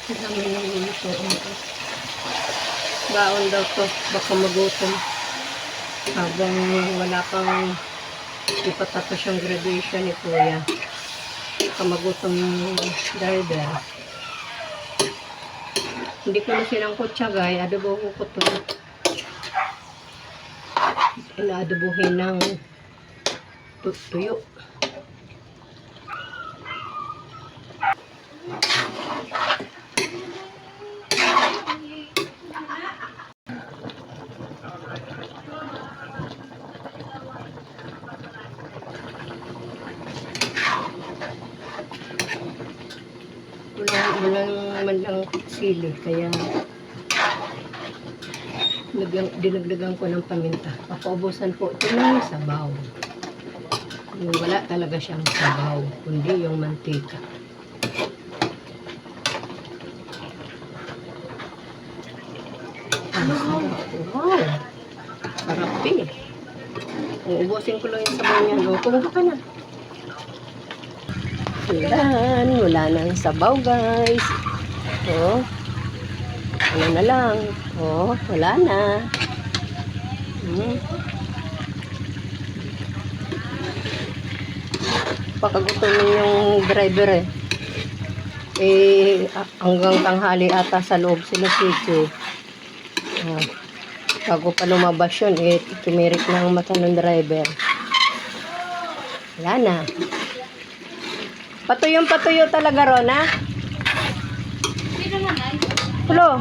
Dami ng lulutuin ito. Baon daw to, baka magutom. Habang wala pang ipatapos yung graduation ni Kuya. Baka magutom yung driver. Hindi ko na silang kutsagay, adobohin ko to. Inaadobohin ng tuyo. Walang man lang sili, kaya dinagdagan ko ng paminta. Papaubusan po ito ng sabaw. Wala talaga siyang sabaw, kundi yung mantika. Wow! Sarap eh. Uubusin ko lang yung sabaw niya. No? Kumuha ka na. Ayan, wala nang sabaw guys. Oh. Ano na lang. Oh, wala na. Pakagutom yung driver eh. Hanggang tanghali ata sa loob sila sisi. Bago pa lumabas yun, tumirik na ang mata ng driver. Wala na. Patuyong-patuyo talaga, Rona? Hello?